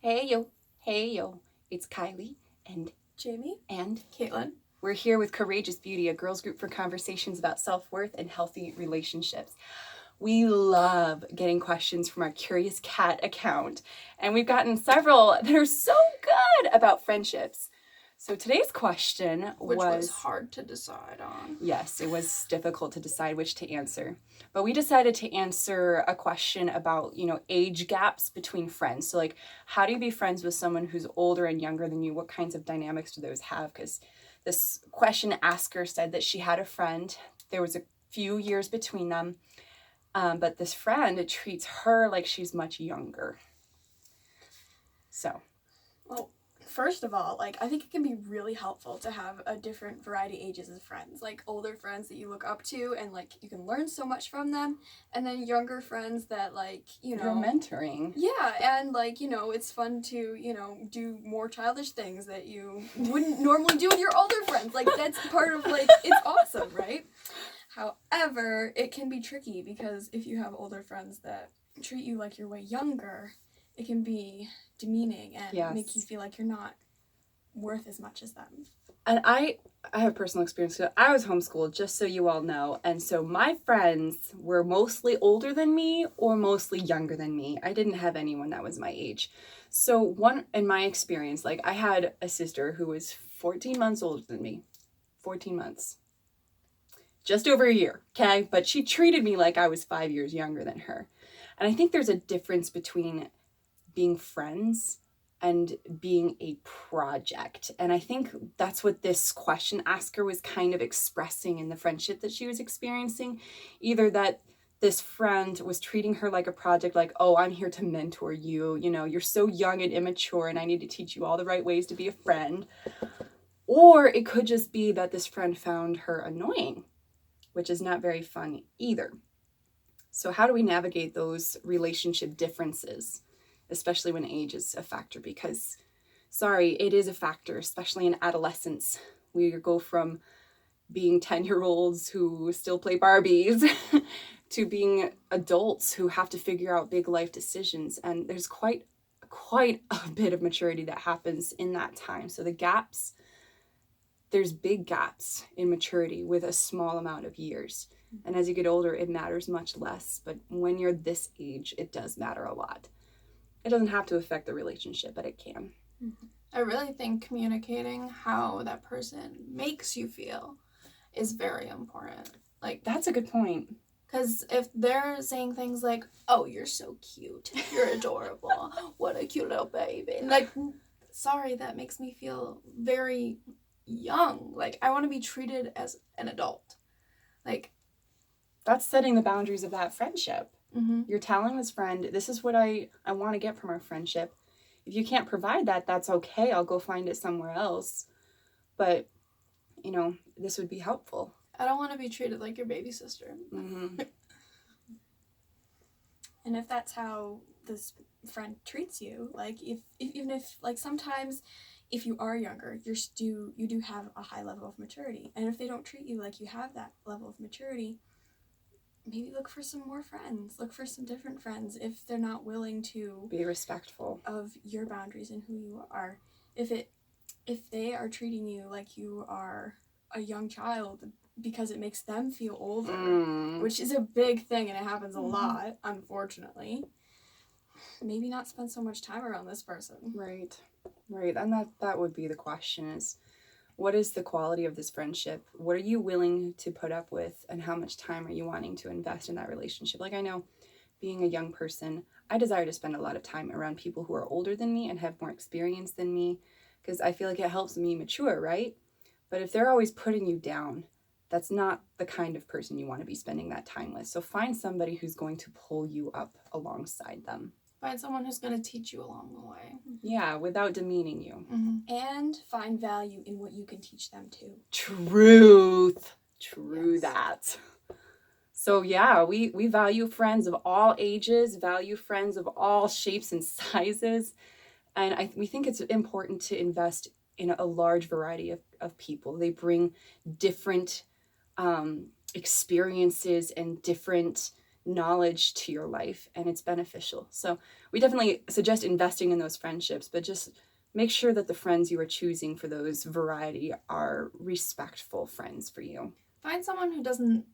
Hey yo, hey yo, it's Kylie and Jamie and Caitlin. we're here with Courageous Beauty, a girls group for conversations about self-worth and healthy relationships. We love getting questions from our Curious Cat account, and we've gotten several that are so good about friendships. So today's question Which was hard to decide on. Yes, it was difficult to decide which to answer. But we decided to answer a question about, age gaps between friends. So, like, how do you be friends with someone who's older and younger than you? What kinds of dynamics do those have? Because this question asker said that she had a friend. There was a few years between them. But this friend treats her like she's much younger. So. Well, first of all, I think it can be really helpful to have a different variety ages of friends. Like, older friends that you look up to and, you can learn so much from them. And then younger friends that, You're mentoring. Yeah, and, it's fun to, do more childish things that you wouldn't normally do with your older friends. That's part of, it's awesome, right? However, it can be tricky because if you have older friends that treat you like you're way younger, it can be demeaning and make you feel like you're not worth as much as them. And I have personal experience. I was homeschooled, just so you all know. And so my friends were mostly older than me or mostly younger than me. I didn't have anyone that was my age. So in my experience, I had a sister who was 14 months older than me. 14 months. Just over a year, okay? But she treated me like I was 5 years younger than her. And I think there's a difference between being friends and being a project. And I think that's what this question asker was kind of expressing in the friendship that she was experiencing. Either that this friend was treating her like a project, like, oh, I'm here to mentor you. You're so young and immature and I need to teach you all the right ways to be a friend. Or it could just be that this friend found her annoying, which is not very fun either. So how do we navigate those relationship differences, especially when age is a factor? Because, it is a factor, especially in adolescence. We go from being 10-year-olds who still play Barbies to being adults who have to figure out big life decisions. And there's quite a bit of maturity that happens in that time. So there's big gaps in maturity with a small amount of years. And as you get older, it matters much less. But when you're this age, it does matter a lot. It doesn't have to affect the relationship, but it can. I really think communicating how that person makes you feel is very important. That's a good point. Because if they're saying things like, oh, you're so cute, you're adorable, what a cute little baby. Sorry, that makes me feel very young. I want to be treated as an adult. That's setting the boundaries of that friendship. Mm-hmm. You're telling this friend, this is what I want to get from our friendship. If you can't provide that, that's okay. I'll go find it somewhere else. But, this would be helpful. I don't want to be treated like your baby sister. Mm-hmm. And if that's how this friend treats you, even if sometimes if you are younger, you do have a high level of maturity. And if they don't treat you like you have that level of maturity, maybe look for some more friends. Look for some different friends if they're not willing to be respectful of your boundaries and who you are. If they are treating you like you are a young child because it makes them feel older, which is a big thing and it happens a lot, unfortunately, maybe not spend so much time around this person. Right. And that would be the question is, what is the quality of this friendship? What are you willing to put up with? And how much time are you wanting to invest in that relationship? I know being a young person, I desire to spend a lot of time around people who are older than me and have more experience than me because I feel like it helps me mature, right? But if they're always putting you down, that's not the kind of person you want to be spending that time with. So find somebody who's going to pull you up alongside them. Find someone who's going to teach you along the way. Yeah, without demeaning you. Mm-hmm. And find value in what you can teach them too. Truth. True that. So yeah, we value friends of all ages, value friends of all shapes and sizes. And we think it's important to invest in a large variety of people. They bring different experiences and different knowledge to your life, and it's beneficial. So we definitely suggest investing in those friendships, but just make sure that the friends you are choosing for those variety are respectful friends for you. Find someone who doesn't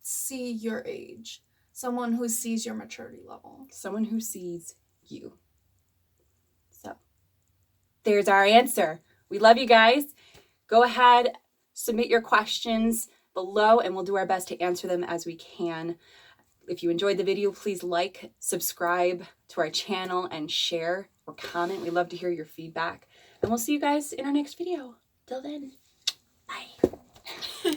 see your age, someone who sees your maturity level, someone who sees you. So there's our answer. We love you guys. Go ahead, submit your questions below, and we'll do our best to answer them as we can. If you enjoyed the video, please like, subscribe to our channel, and share or comment. We love to hear your feedback. And we'll see you guys in our next video. Till then, bye.